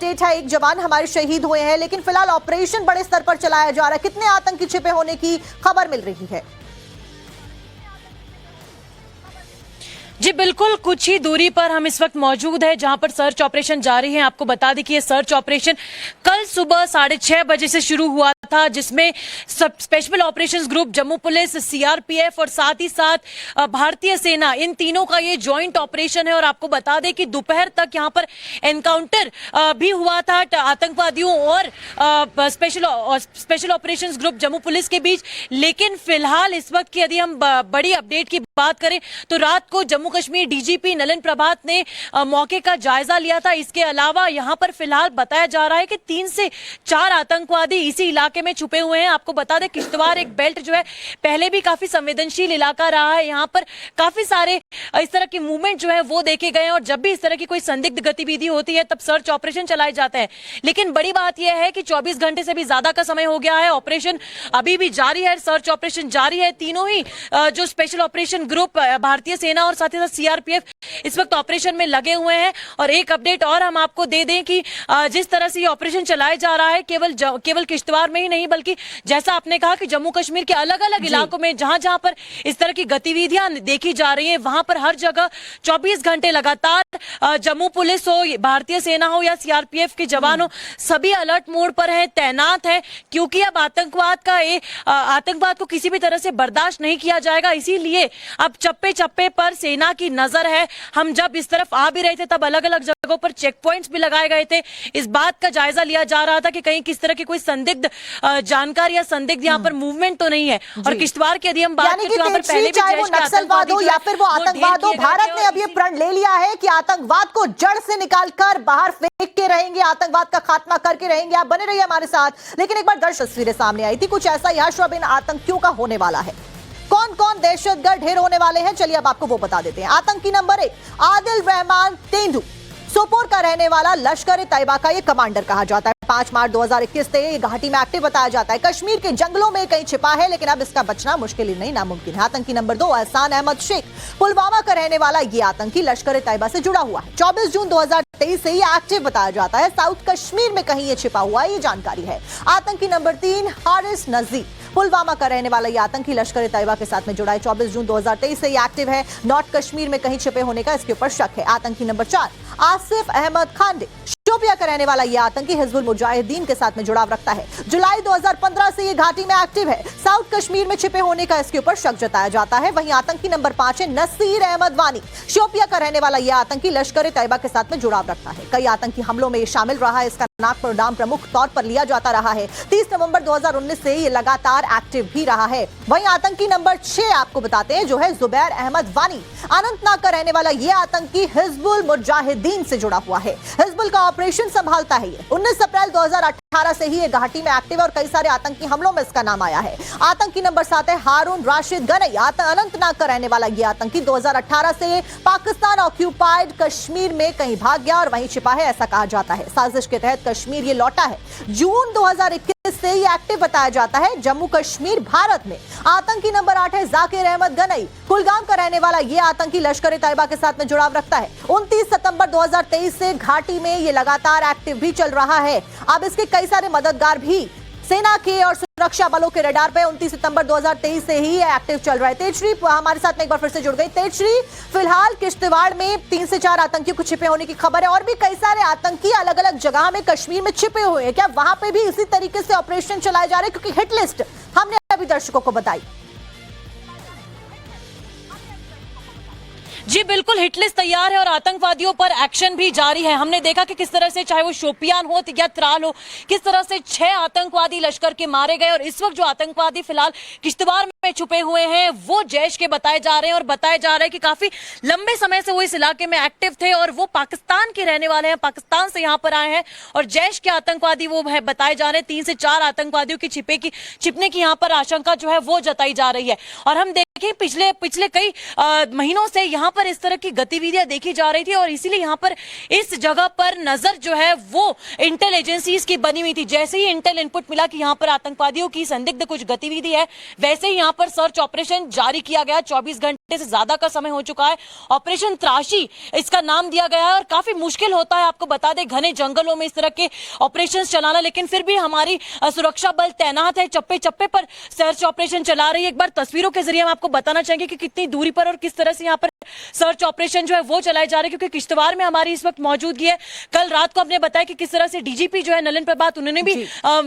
Update है, एक जवान हमारे शहीद हुए हैं, लेकिन फिलहाल ऑपरेशन बड़े स्तर पर चलाया जा रहा है। कितने आतंकी छिपे होने की खबर मिल रही है? जी बिल्कुल, कुछ ही दूरी पर हम इस वक्त मौजूद है जहां पर सर्च ऑपरेशन जारी है। आपको बता दें कि ये सर्च ऑपरेशन कल सुबह 6:30 बजे से शुरू हुआ था, जिसमें special operations group, Jammu police, CRPF और साथ ही साथ भारतीय सेना, इन तीनों का ये जॉइंट ऑपरेशन है। और आपको बता दें कि दोपहर तक यहाँ पर एनकाउंटर भी हुआ था आतंकवादियों और special operations group Jammu police के बीच। लेकिन फिलहाल इस वक्त की यदि हम बड़ी अपडेट की बात करें तो रात को जम्मू कश्मीर डीजीपी नलिन प्रभात ने मौके का जायजा लिया था। इसके अलावा यहां पर फिलहाल बताया जा रहा है कि 3 से 4 आतंकवादी इसी इलाके में छुपे हुए हैं। आपको बता दें किश्तवाड़ एक बेल्ट जो है पहले भी काफी संवेदनशील इलाका रहा है। यहां पर काफी सारे इस तरह की मूवमेंट जो है वो देखे गए हैं और जब भी इस तरह की कोई संदिग्ध गतिविधि होती है तब सर्च ऑपरेशन चलाए जाते हैं। लेकिन बड़ी बात यह है कि 24 घंटे से भी ज्यादा का समय हो गया है, ऑपरेशन अभी भी जारी है, सर्च ऑपरेशन जारी है। तीनों ही जो स्पेशल ऑपरेशन ग्रुप, भारतीय सेना और साथ ही साथ सीआरपीएफ इस वक्त ऑपरेशन में लगे हुए हैं। और एक अपडेट और हम आपको दे दें कि जिस तरह से ये ऑपरेशन चलाया जा रहा है केवल किश्तवाड़ में ही नहीं, बल्कि जैसा आपने कहा कि जम्मू कश्मीर के अलग अलग इलाकों में जहां जहां पर इस तरह की गतिविधियां देखी जा रही हैं वहां पर हर जगह 24 घंटे लगातार जम्मू पुलिस हो, भारतीय सेना हो या सीआरपीएफ के जवान हो, सभी अलर्ट मोड पर हैं, तैनात हैं। क्योंकि अब आतंकवाद को किसी भी तरह से बर्दाश्त नहीं किया जाएगा, इसीलिए अब चप्पे चप्पे पर सेना की नजर है। हम जब इस तरफ आ भी रहे थे तब अलग अलग जगहों पर चेक पॉइंट्स भी लगाए गए थे। इस बात का जायजा लिया जा रहा था कि कहीं किस तरह की कोई संदिग्ध जानकारी या संदिग्ध यहाँ पर मूवमेंट तो नहीं है। और किश्तवाड़ की यदि हम बात करें तो यहाँ पर पहले भी चाहे वो नक्सलवाद हो या फिर वो आतंकवाद हो, भारत ने अब ये प्रण ले लिया है कि आतंकवाद को जड़ से निकालकर बाहर फेंक के रहेंगे, आतंकवाद का खात्मा करके रहेंगे। आप बने रहिए हमारे साथ। लेकिन एक बार दर्ज तस्वीरें सामने आई थी, कुछ ऐसा यश अब इन आतंकियों का होने वाला है। कौन कौन दहशतगर्द ढेर होने वाले हैं, चलिए अब आपको वो बता देते हैं। आतंकी नंबर 1 आदिल रहमान तेंदू, सोपोर का रहने वाला, लश्कर तैयबा का ये कमांडर कहा जाता है। 5 मार्च 2021 से ये घाटी में एक्टिव बताया जाता है। कश्मीर के जंगलों में कहीं छिपा है, लेकिन अब इसका बचना मुश्किल ही नहीं नामुमकिन है। आतंकी नंबर 2 एहसान अहमद शेख, पुलवामा का रहने वाला ये आतंकी लश्कर तैयबा से जुड़ा हुआ है। 24 जून 2023 से ये एक्टिव बताया जाता है। साउथ कश्मीर में कहीं ये छिपा हुआ है, ये जानकारी है। आतंकी नंबर 3 हारिस नजीर, पुलवामा का रहने वाला ये आतंकी लश्कर तैयबा के साथ में जुड़ा है। 24 जून 2023 से ये एक्टिव है। नॉर्थ कश्मीर में कहीं छिपे होने का इसके ऊपर शक है। आतंकी नंबर 4 आसिफ अहमद खांडे, शोपिया का रहने वाला ये आतंकी हिजबुल मुजाहिदीन के साथ में जुड़ाव रखता है। जुलाई 2015 से ये घाटी में एक्टिव है। साउथ कश्मीर में छिपे होने का इसके ऊपर शक जताया जाता है। वहीं आतंकी नंबर 5 है नसीर अहमद वानी, शोपिया का रहने वाला ये आतंकी लश्कर तैयबा के साथ में जुड़ाव रखता है। कई आतंकी हमलों में ये शामिल रहा है। इसका नाम प्रमुख तौर पर लिया जाता रहा है। 30 नवंबर 2019 से ये लगातार एक्टिव भी रहा है। वहीं आतंकी नंबर 6 आपको बताते हैं, जो है जुबैर अहमद वानी, अनंतनाग का रहने वाला ये आतंकी हिजबुल मुजाहिदीन से जुड़ा हुआ है। हिजबुल का ऑपरेशन संभालता है ये। 19 अप्रैल 2018 से ही ये घाटी में एक्टिव है और कई सारे आतंकी हमलों में इसका नाम आया है। आतंकी नंबर 7 है हारून राशिद गनई, अनंतनाग का रहने वाला ये आतंकी 2018 से पाकिस्तान ऑक्यूपाइड कश्मीर में कहीं भाग गया और वहीं छिपा है, ऐसा कहा जाता है। साजिश के तहत कश्मीर ये लौटा है। जून 2021 से ये एक्टिव बताया जाता है जम्मू कश्मीर भारत में। आतंकी नंबर 8 है जाकिर अहमद गनई, कुलगाम का रहने वाला ये आतंकी लश्कर तैयबा के साथ में जुड़ाव रखता है। 29 सितंबर 2023 से घाटी में ये लगातार एक्टिव भी चल रहा है। अब इसके कई सारे मददगार भी सेना के और सुरक्षा बलों के रडार पे 29 सितंबर 2023 से ही एक्टिव चल रहा है। तेजश्री हमारे साथ में एक बार फिर से जुड़ गई। तेजश्री, फिलहाल किश्तवाड़ में 3 से 4 आतंकियों को छिपे होने की खबर है और भी कई सारे आतंकी अलग अलग जगह में कश्मीर में छिपे हुए हैं। क्या वहां पे भी इसी तरीके से ऑपरेशन चलाए जा रहे हैं? क्योंकि हिट लिस्ट हमने अभी दर्शकों को बताई। जी बिल्कुल, हिटलिस्ट तैयार है और आतंकवादियों पर एक्शन भी जारी है। हमने देखा कि किस तरह से चाहे वो शोपियान हो या त्राल हो, किस तरह से 6 आतंकवादी लश्कर के मारे गए। और इस वक्त जो आतंकवादी फिलहाल किश्तवाड़ में छुपे हुए हैं वो जैश के बताए जा रहे हैं और बताया जा रहा है कि काफी लंबे समय से वो इस इलाके में एक्टिव थे और वो पाकिस्तान के रहने वाले हैं, पाकिस्तान से यहाँ पर आए हैं और जैश के आतंकवादी वो है बताए जा रहे हैं। 3 से 4 आतंकवादियों की छिपने की यहाँ पर आशंका जो है वो जताई जा रही है। और हम देखें पिछले कई महीनों से यहाँ पर इस तरह की गतिविधियां देखी जा रही थी और इसीलिए यहाँ पर इस जगह पर नजर जो है वो इंटेल एजेंसीज की बनी हुई थी। जैसे ही इंटेल इनपुट मिला कि यहाँ पर आतंकवादियों की संदिग्ध कुछ गतिविधि है, वैसे ही यहाँ पर सर्च ऑपरेशन जारी किया गया। 24 घंटे घंटे से ज्यादा का समय हो चुका है। ऑपरेशन त्राशी इसका नाम दिया गया है और काफी मुश्किल होता है, आपको बता दें, घने जंगलों में इस तरह के ऑपरेशंस चलाना, लेकिन फिर भी हमारी सुरक्षा बल तैनात है, चप्पे चप्पे पर सर्च ऑपरेशन चला रही है। एक बार तस्वीरों के जरिए हम आपको बताना चाहेंगे कि कितनी दूरी पर और किस तरह से यहाँ पर सर्च ऑपरेशन जो है वो चलाए जा रहे हैं, क्योंकि किश्तवाड़ में हमारी इस वक्त मौजूदगी है। कल रात को हमने बताया कि किस तरह से डीजीपी जो है नलिन प्रभात, उन्होंने भी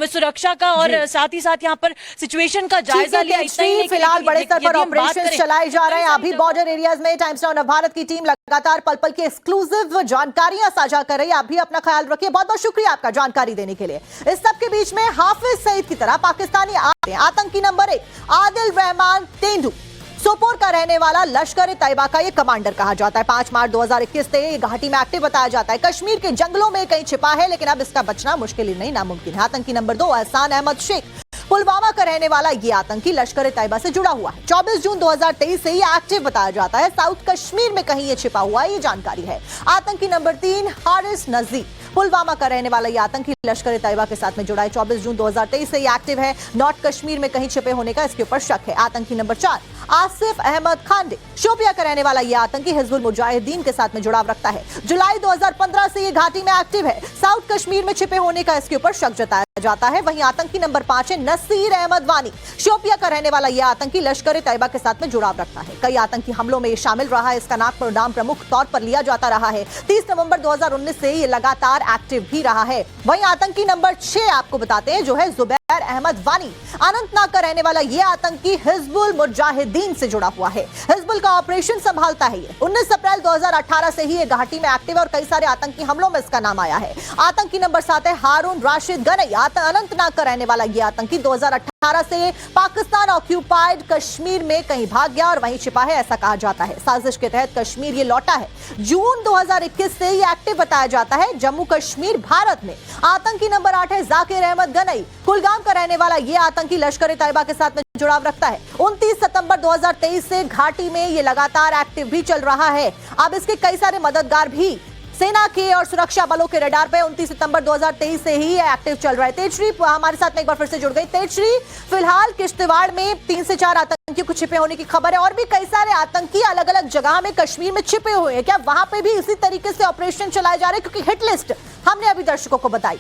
सुरक्षा का और साथ ही साथ यहाँ पर सिचुएशन का जायजा लिया। फिलहाल बड़े स्तर पर ऑपरेशन चलाए जा रहे हैं अभी बॉर्डर एरियाज में। टाइम्स नाउ नवभारत की टीम लगातार पल पल की एक्सक्लूसिव जानकारियां साझा कर रही है। आप भी अपना ख्याल रखिए। बहुत बहुत शुक्रिया आपका जानकारी देने के लिए। इस सब के बीच में हाफिज सईद की तरह पाकिस्तानी आतंकी नंबर 1 आदिल रहमान तेंदू सोपोर का रहने वाला लश्कर तैयबा का ये कमांडर कहा जाता है। 5 मार्च 2021 से ये घाटी में एक्टिव बताया जाता है। कश्मीर के जंगलों में कहीं छिपा है, लेकिन अब इसका बचना मुश्किल ही नहीं नामुमकिन है। आतंकी नंबर 2 एहसान अहमद शेख पुलवामा का रहने वाला ये आतंकी लश्कर तैयबा से जुड़ा हुआ है। 24 जून 2023 से ये एक्टिव बताया जाता है। साउथ कश्मीर में कहीं ये छिपा हुआ है, ये जानकारी है। आतंकी नंबर 3 हारिस नजीर पुलवामा का रहने वाला ये आतंकी लश्कर तैयबा के साथ में जुड़ा है। 24 जून 2023 से ये एक्टिव है। नॉर्थ कश्मीर में कहीं छिपे होने का इसके ऊपर शक है। आतंकी नंबर 4 आसिफ अहमद खांडे शोपिया का रहने वाला ये आतंकी हिजबुल मुजाहिदीन के साथ में जुड़ाव रखता है। जुलाई 2015 से ये घाटी में एक्टिव है। साउथ कश्मीर में छिपे होने का इसके ऊपर शक जताया जाता है। वहीं आतंकी नंबर 5 है नसीर अहमद वानी शोपिया का रहने वाला यह आतंकी लश्कर तैयबा के साथ में जुड़ाव रखता है। कई आतंकी हमलों में ये शामिल रहा है। इसका नाम प्रमुख तौर पर लिया जाता रहा है। 30 नवंबर 2019 से ये लगातार एक्टिव भी रहा है। वहीं आतंकी नंबर 6 आपको बताते हैं, जो है जुबैर अहमद वानी अनंतनाग का रहने वाला ये आतंकी हिजबुल मुजाहिदीन से जुड़ा हुआ है। हिजबुल का ऑपरेशन संभालता है। ये 19 अप्रैल 2018 से ही ये घाटी में एक्टिव है और कई सारे आतंकी हमलों में इसका नाम आया है। आतंकी नंबर 7 है हारून राशिद गनई अनंतनाग का रहने वाला ये आतंकी 2018 से पाकिस्तान ऑक्यूपाइड कश्मीर में कहीं भाग गया और वहीं छिपा है, ऐसा कहा जाता है। साजिश के तहत कश्मीर ये लौटा है। जून 2021 से ये एक्टिव बताया जाता है जम्मू कश्मीर भारत में। आतंकी नंबर 8 है जाकिर अहमद गनई कुलगाम का रहने वाला ये आतंकी लश्कर तैयबा के साथ में जुड़ाव रखता है। 29 सितंबर 2023 से घाटी में ये लगातार एक्टिव भी चल रहा है। अब इसके कई सारे मददगार भी सेना के और सुरक्षा बलों के रडार पे 29 सितंबर 2023 से ही एक्टिव चल रहा है। तेजश्री हमारे साथ में एक बार फिर से जुड़ गई। तेजश्री, फिलहाल किश्तवाड़ में 3 से 4 आतंकियों को छिपे होने की खबर है और भी कई सारे आतंकी अलग अलग जगह में कश्मीर में छिपे हुए हैं। क्या वहां पे भी इसी तरीके से ऑपरेशन चलाए जा रहे हैं? क्योंकि हिट लिस्ट हमने अभी दर्शकों को बताई।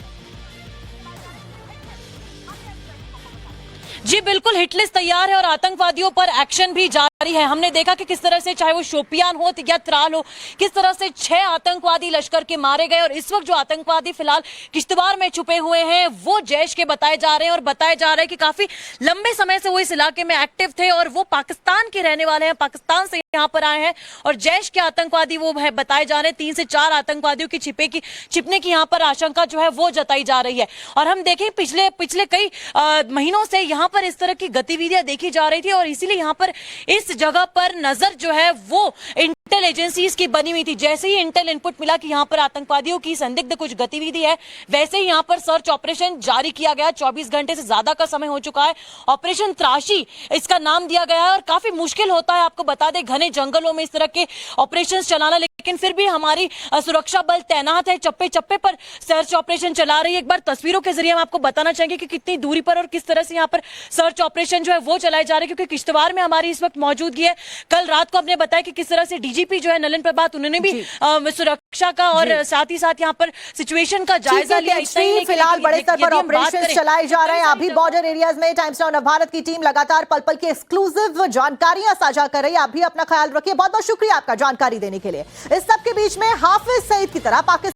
जी बिल्कुल, हिटलिस्ट तैयार है और आतंकवादियों पर एक्शन भी जारी है। हमने देखा कि किस तरह से चाहे वो शोपियान हो या त्राल हो, किस तरह से 6 आतंकवादी लश्कर के मारे गए और इस वक्त जो आतंकवादी फिलहाल किश्तवाड़ में छुपे हुए हैं वो जैश के बताए जा रहे हैं और बताया जा रहा है कि काफी लंबे समय से वो इस इलाके में एक्टिव थे और वो पाकिस्तान के रहने वाले हैं, पाकिस्तान से यहाँ पर आए हैं और जैश के आतंकवादी वो है बताए जा रहे हैं। 3 से 4 आतंकवादियों की छिपने की यहाँ पर आशंका जो है वो जताई जा रही है। और हम देखें पिछले कई महीनों से यहाँ पर इस तरह की गतिविधियां देखी जा रही थी और इसीलिए यहाँ पर इस जगह पर नजर जो है वो इंटेल एजेंसीज की बनी हुई थी। जैसे ही इंटेल इनपुट मिला कि यहाँ पर आतंकवादियों की संदिग्ध कुछ गतिविधि है, वैसे ही यहाँ पर सर्च ऑपरेशन जारी किया गया। 24 घंटे से ज्यादा का समय हो चुका है। ऑपरेशन त्राशी इसका नाम दिया गया है और काफी मुश्किल होता है, आपको बता दें, घने जंगलों में इस तरह के ऑपरेशन चलाना, लेकिन फिर भी हमारी सुरक्षा बल तैनात है, चप्पे चप्पे पर सर्च ऑपरेशन चला रही है। एक बार तस्वीरों के जरिए हम आपको बताना चाहेंगे कि कितनी दूरी पर और किस तरह से यहाँ पर सर्च ऑपरेशन जो है वो चलाए जा रहे हैं, क्योंकि किश्तवाड़ में हमारी इस वक्त मौजूदगी है। कल रात को हमने बताया कि किस तरह से डीजीपी जो है नलिन प्रभात, उन्होंने भी सुरक्षा का और साथ ही साथ यहाँ पर सिचुएशन का जायजा लिया। फिलहाल बड़े स्तर पर ऑपरेशन चलाए जा रहे हैं अभी बॉर्डर एरियाज में। टाइम्स नाउ नवभारत की टीम लगातार पल पल की एक्सक्लूसिव जानकारियां साझा कर रही है। आप भी अपना ख्याल रखिए। बहुत बहुत शुक्रिया आपका जानकारी देने के लिए। इस सब के बीच में हाफिज सईद की तरह पाकिस्तान